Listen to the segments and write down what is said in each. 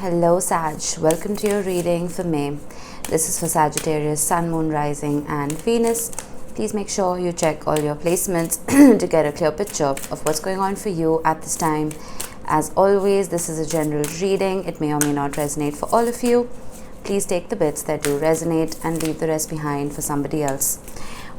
Hello Sag, welcome to your reading for May. This is for Sagittarius, Sun, Moon, Rising and Venus. Please make sure you check all your placements to get a clear picture of what's going on for you at this time. As always, this is a general reading. It may or may not resonate for all of you. Please take the bits that do resonate and leave the rest behind for somebody else.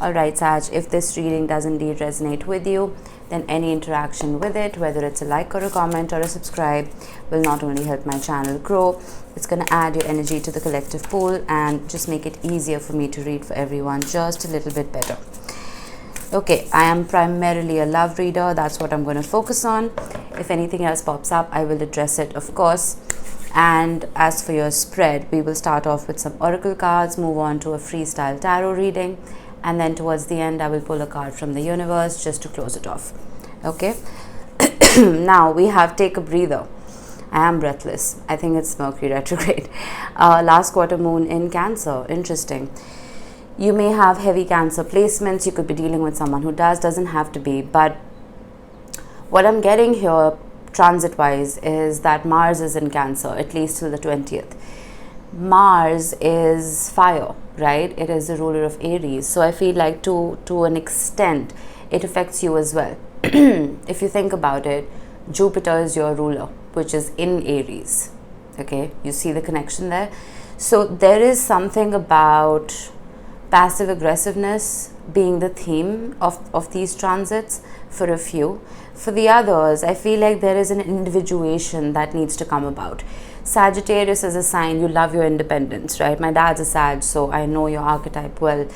Alright Sag, if this reading does indeed resonate with you, then any interaction with it, whether it's a like or a comment or a subscribe, will not only help my channel grow, it's going to add your energy to the collective pool and just make it easier for me to read for everyone just a little bit better. Okay, I am primarily a love reader. That's what I'm going to focus on. If anything else pops up, I will address it, of course. And as for your spread, we will start off with some oracle cards, move on to a freestyle tarot reading, and then towards the end I will pull a card from the universe just to close it off. Okay. Now we have take a breather. I am breathless. I think it's Mercury retrograde. Last quarter moon in Cancer. Interesting. You may have heavy Cancer placements. You could be dealing with someone who doesn't have to be, but what I'm getting here transit wise is that Mars is in Cancer at least till the 20th. Mars is fire, right? It is the ruler of Aries. So I feel like to an extent it affects you as well. If you think about it, Jupiter is your ruler, which is in Aries. Okay, you see the connection there? So there is something about passive aggressiveness being the theme of these transits for a few. For the others, I feel like there is an individuation that needs to come about. Sagittarius is a sign, you love your independence, right? My dad's a Sag, so I know your archetype well.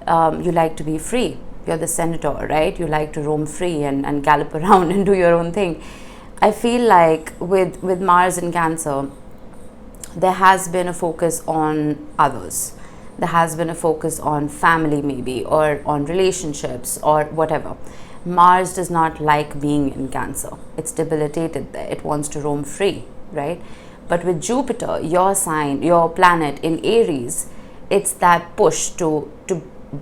You like to be free. You're the senator, right? You like to roam free and gallop around and do your own thing. I feel like with Mars in Cancer, there has been a focus on others. There has been a focus on family maybe, or on relationships or whatever. Mars does not like being in Cancer. It's debilitated there. It wants to roam free, right? But with Jupiter, your sign, your planet in Aries, it's that push to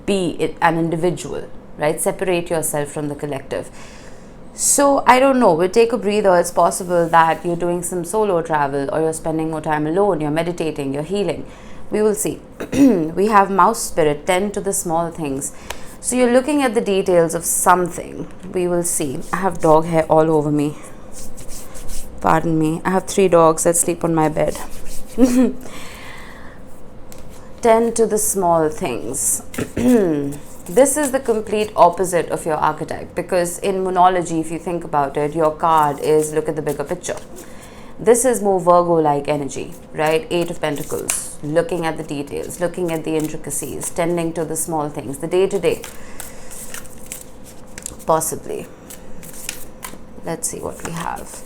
be an individual, right? Separate yourself from the collective. So I don't know, we'll take a breather. It's possible that you're doing some solo travel, or you're spending more time alone, you're meditating, you're healing. We will see. We have mouse spirit, tend to the small things. So you're looking at the details of something. We will see. I have dog hair all over me. Pardon me. I have 3 dogs that sleep on my bed. Tend to the small things. This is the complete opposite of your archetype, because in Moonology, if you think about it, your card is look at the bigger picture. This is more Virgo-like energy, right? 8 of Pentacles, looking at the details, looking at the intricacies, tending to the small things, the day-to-day. Possibly. Let's see what we have.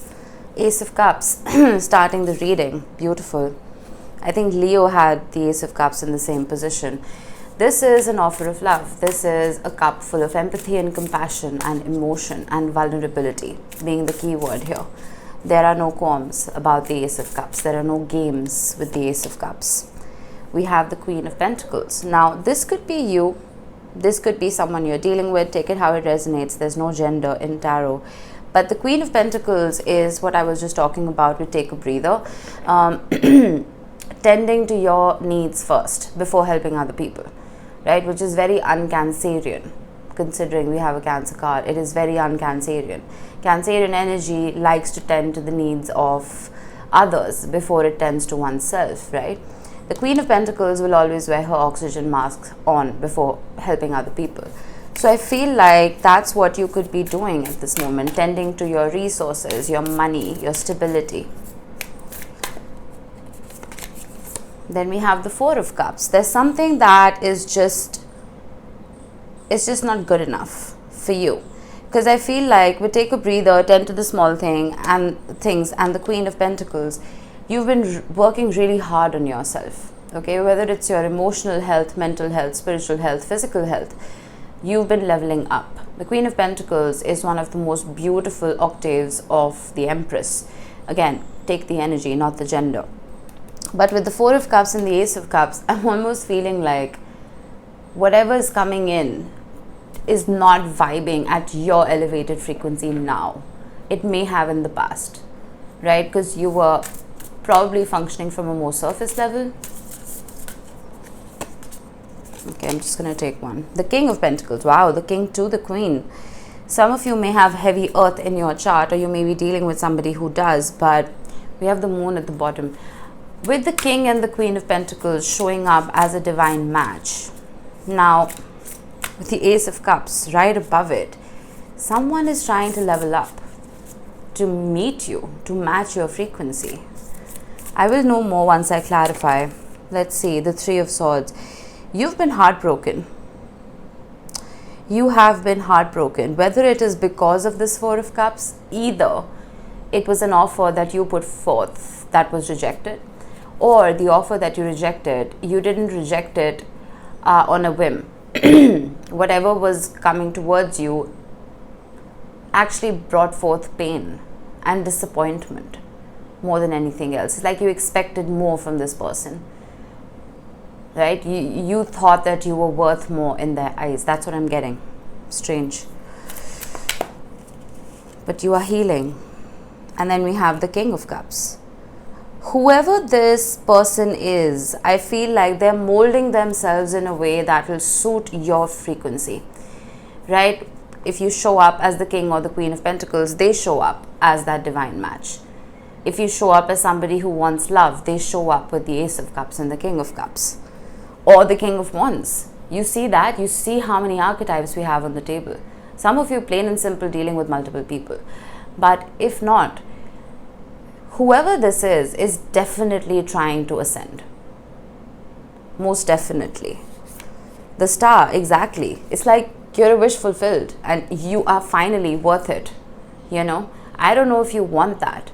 Ace of Cups, starting the reading. Beautiful. I think Leo had the Ace of Cups in the same position. This is an offer of love. This is a cup full of empathy and compassion and emotion and vulnerability, being the key word here. There are no qualms about the Ace of Cups. There are no games with the Ace of Cups. We have the Queen of Pentacles. Now, this could be you. This could be someone you're dealing with. Take it how it resonates. There's no gender in tarot. But the Queen of Pentacles is what I was just talking about with take a breather. Tending to your needs first before helping other people, right? Which is very un-Cancerian, considering we have a Cancer card. It is very un-Cancerian. Cancerian energy likes to tend to the needs of others before it tends to oneself, right? The Queen of Pentacles will always wear her oxygen mask on before helping other people. So I feel like that's what you could be doing at this moment, tending to your resources, your money, your stability. Then we have the Four of Cups. There's something that is just, it's just not good enough for you. Because I feel like we take a breather, tend to the small things, and the Queen of Pentacles, you've been working really hard on yourself. Okay, whether it's your emotional health, mental health, spiritual health, physical health, you've been leveling up. The Queen of Pentacles is one of the most beautiful octaves of the Empress. Again, take the energy, not the gender. But with the Four of Cups and the Ace of Cups, I'm almost feeling like whatever is coming in is not vibing at your elevated frequency now. It may have in the past, right? Because you were probably functioning from a more surface level. Okay, I'm just going to take one. The King of Pentacles. Wow, the King to the Queen. Some of you may have heavy earth in your chart, or you may be dealing with somebody who does, but we have the Moon at the bottom. With the King and the Queen of Pentacles showing up as a divine match. Now, with the Ace of Cups right above it, someone is trying to level up, to meet you, to match your frequency. I will know more once I clarify. Let's see, the Three of Swords. You've been heartbroken. You have been heartbroken. Whether it is because of this Four of Cups, either it was an offer that you put forth that was rejected, or the offer that you rejected, you didn't reject it on a whim. Whatever was coming towards you actually brought forth pain and disappointment more than anything else. It's like you expected more from this person. Right? You thought that you were worth more in their eyes. That's what I'm getting. Strange. But you are healing. And then we have the King of Cups. Whoever this person is, I feel like they're molding themselves in a way that will suit your frequency. Right? If you show up as the King or the Queen of Pentacles, they show up as that divine match. If you show up as somebody who wants love, they show up with the Ace of Cups and the King of Cups. Or the King of Wands. You see that? You see how many archetypes we have on the table. Some of you plain and simple dealing with multiple people. But if not, whoever this is definitely trying to ascend. Most definitely. The Star, exactly. It's like you're a wish fulfilled and you are finally worth it. You know? I don't know if you want that.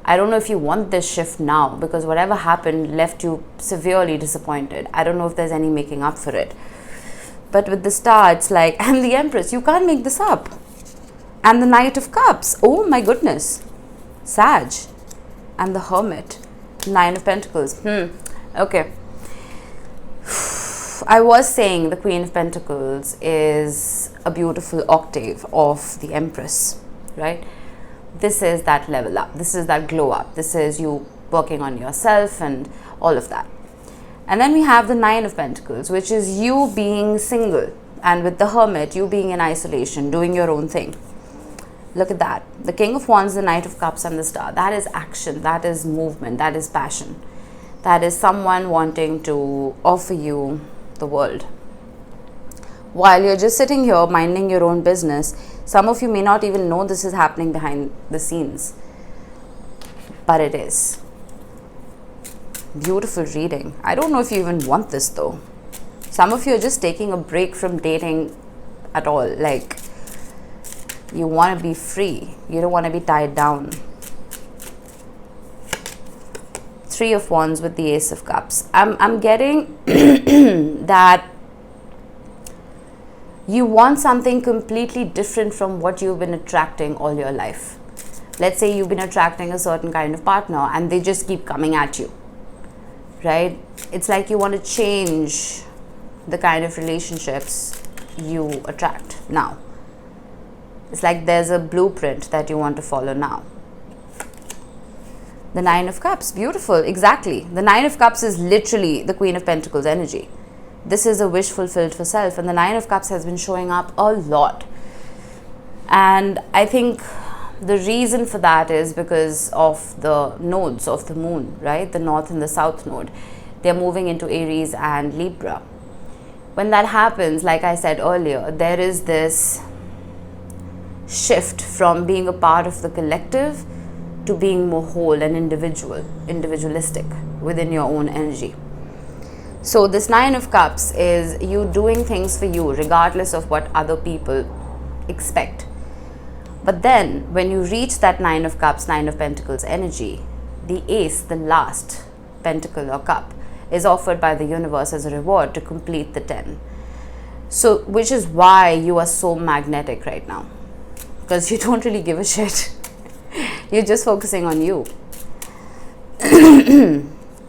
I don't know if you want this shift now, because whatever happened left you severely disappointed. I don't know if there's any making up for it. But with the Star, it's like, and the Empress, you can't make this up. And the Knight of Cups, oh my goodness. Sag. And the Hermit, Nine of Pentacles. Okay. I was saying the Queen of Pentacles is a beautiful octave of the Empress, right? This is that level up. This is that glow up. This is you working on yourself and all of that. And then we have the Nine of Pentacles, which is you being single. And with the Hermit, you being in isolation, doing your own thing. Look at that. The King of Wands, the Knight of Cups and the Star. That is action. That is movement. That is passion. That is someone wanting to offer you the world. While you're just sitting here minding your own business, some of you may not even know this is happening behind the scenes. But it is. Beautiful reading. I don't know if you even want this though. Some of you are just taking a break from dating at all. Like, you want to be free. You don't want to be tied down. Three of Wands with the Ace of Cups. I'm getting that you want something completely different from what you've been attracting all your life. Let's say you've been attracting a certain kind of partner and they just keep coming at you, right? It's like you want to change the kind of relationships you attract now. It's like there's a blueprint that you want to follow now. The Nine of Cups, beautiful, exactly. The Nine of Cups is literally the Queen of Pentacles energy. This is a wish fulfilled for self, and the Nine of Cups has been showing up a lot. And I think the reason for that is because of the nodes of the moon, right? The north and the south node. They're moving into Aries and Libra. When that happens, like I said earlier, there is this shift from being a part of the collective to being more whole and individualistic within your own energy. So this Nine of Cups is you doing things for you regardless of what other people expect. But then when you reach that Nine of Cups, Nine of Pentacles energy, the Ace, the last pentacle or cup, is offered by the universe as a reward to complete the 10. So, which is why you are so magnetic right now. Because you don't really give a shit. You're just focusing on you.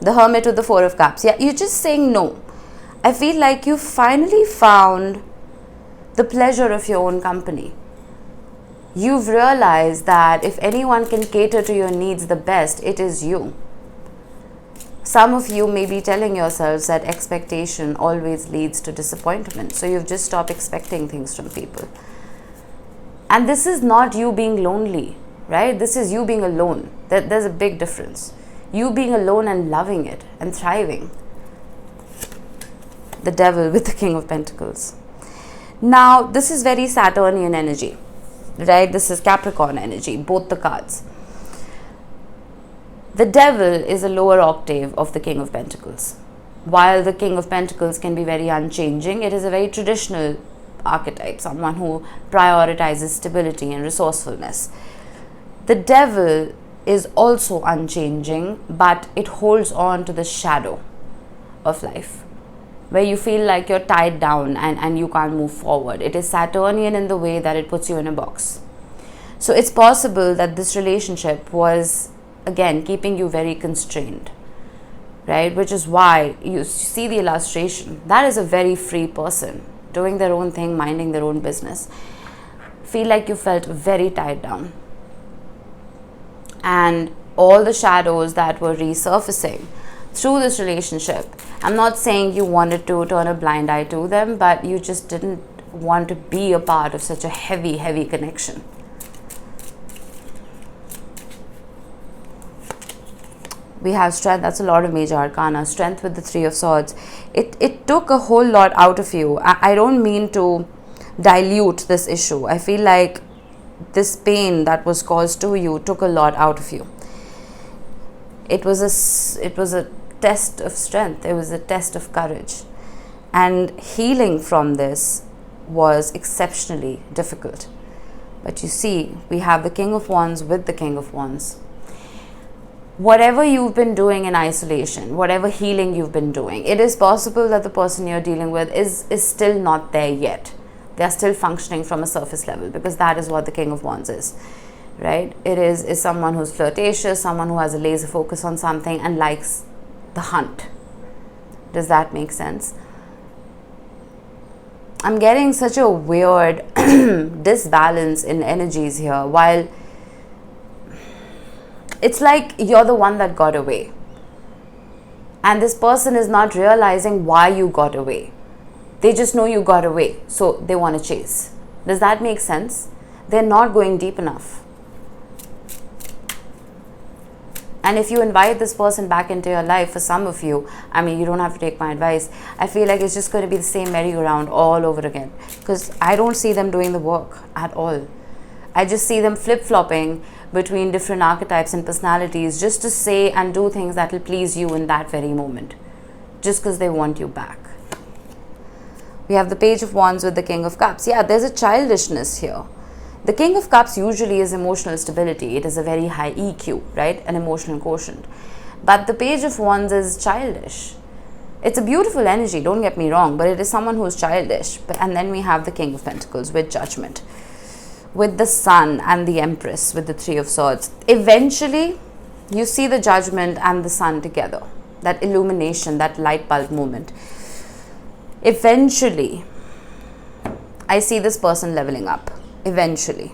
The Hermit with the Four of Cups. Yeah, you're just saying no. I feel like you finally found the pleasure of your own company. You've realized that if anyone can cater to your needs the best, it is you. Some of you may be telling yourselves that expectation always leads to disappointment. So you've just stopped expecting things from people. And this is not you being lonely, right? This is you being alone. There's a big difference. You being alone and loving it and thriving. The Devil with the King of Pentacles. Now, this is very Saturnian energy, right? This is Capricorn energy, both the cards. The Devil is a lower octave of the King of Pentacles. While the King of Pentacles can be very unchanging, it is a very traditional archetype, someone who prioritizes stability and resourcefulness. The Devil is also unchanging, but it holds on to the shadow of life, where you feel like you're tied down and you can't move forward. It is Saturnian in the way that it puts you in a box. So it's possible that this relationship was, again, keeping you very constrained, right? Which is why you see the illustration. That is a very free person, doing their own thing, minding their own business. Feel like you felt very tied down. And all the shadows that were resurfacing through this relationship, I'm not saying you wanted to turn a blind eye to them, but you just didn't want to be a part of such a heavy, heavy connection. We have Strength. That's a lot of major arcana. Strength with the Three of Swords. It took a whole lot out of you. I don't mean to dilute this issue. I feel like this pain that was caused to you took a lot out of you. It was a test of strength. It was a test of courage. And healing from this was exceptionally difficult. But you see, we have the King of Wands with the King of Wands. Whatever you've been doing in isolation, whatever healing you've been doing, it is possible that the person you're dealing with is still not there yet. They're still functioning from a surface level, because that is what the King of Wands is, right? It is someone who's flirtatious, someone who has a laser focus on something and likes the hunt. Does that make sense? I'm getting such a weird disbalance in energies here. While it's like you're the one that got away, and this person is not realizing why you got away. They just know you got away, so they want to chase. Does that make sense? They're not going deep enough. And if you invite this person back into your life, for some of you, I mean, you don't have to take my advice. I feel like it's just going to be the same merry-go-round all over again, because I don't see them doing the work at all. I just see them flip-flopping between different archetypes and personalities just to say and do things that will please you in that very moment, just because they want you back. We have the Page of Wands with the King of Cups. Yeah, there's a childishness here. The King of Cups usually is emotional stability. It is a very high EQ, right? An emotional quotient. But the Page of Wands is childish. It's a beautiful energy, don't get me wrong, but it is someone who's childish. And then we have the King of Pentacles with Judgment, with the Sun and the Empress with the Three of Swords. Eventually, you see the Judgment and the Sun together. That illumination, that light bulb moment. Eventually, I see this person leveling up. Eventually.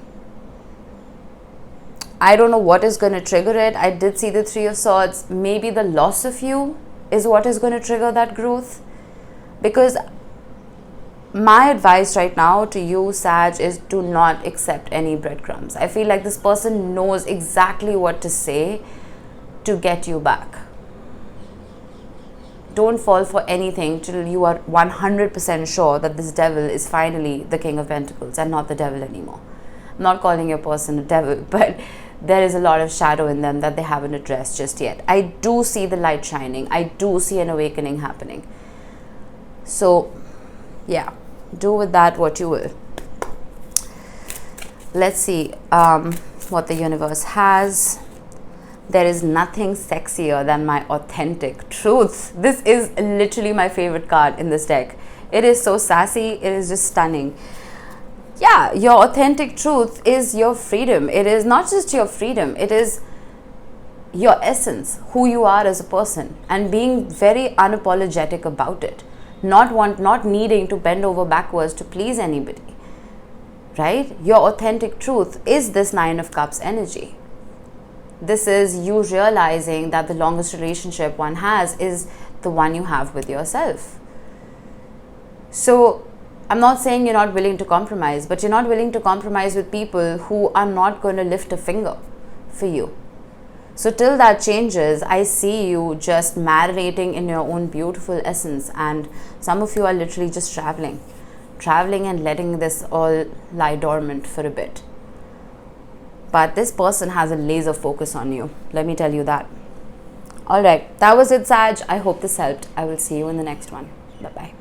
I don't know what is going to trigger it. I did see the Three of Swords. Maybe the loss of you is what is going to trigger that growth. Because my advice right now to you, Sag, is do not accept any breadcrumbs. I feel like this person knows exactly what to say to get you back. Don't fall for anything till you are 100% sure that this devil is finally the King of Pentacles and not the devil anymore. I'm not calling your person a devil, but there is a lot of shadow in them that they haven't addressed just yet. I do see the light shining. I do see an awakening happening. So, yeah, do with that what you will. Let's see what the universe has. There is nothing sexier than my authentic truth. This is literally my favorite card in this deck. It is so sassy. It is just stunning. Yeah, your authentic truth is your freedom. It is not just your freedom. It is your essence, who you are as a person, and being very unapologetic about it. Not needing to bend over backwards to please anybody. Right? Your authentic truth is this Nine of Cups energy. This is you realizing that the longest relationship one has is the one you have with yourself. So I'm not saying you're not willing to compromise, but you're not willing to compromise with people who are not going to lift a finger for you. So till that changes, I see you just marinating in your own beautiful essence, and some of you are literally just traveling and letting this all lie dormant for a bit. But this person has a laser focus on you. Let me tell you that. Alright, that was it, Sag. I hope this helped. I will see you in the next one. Bye-bye.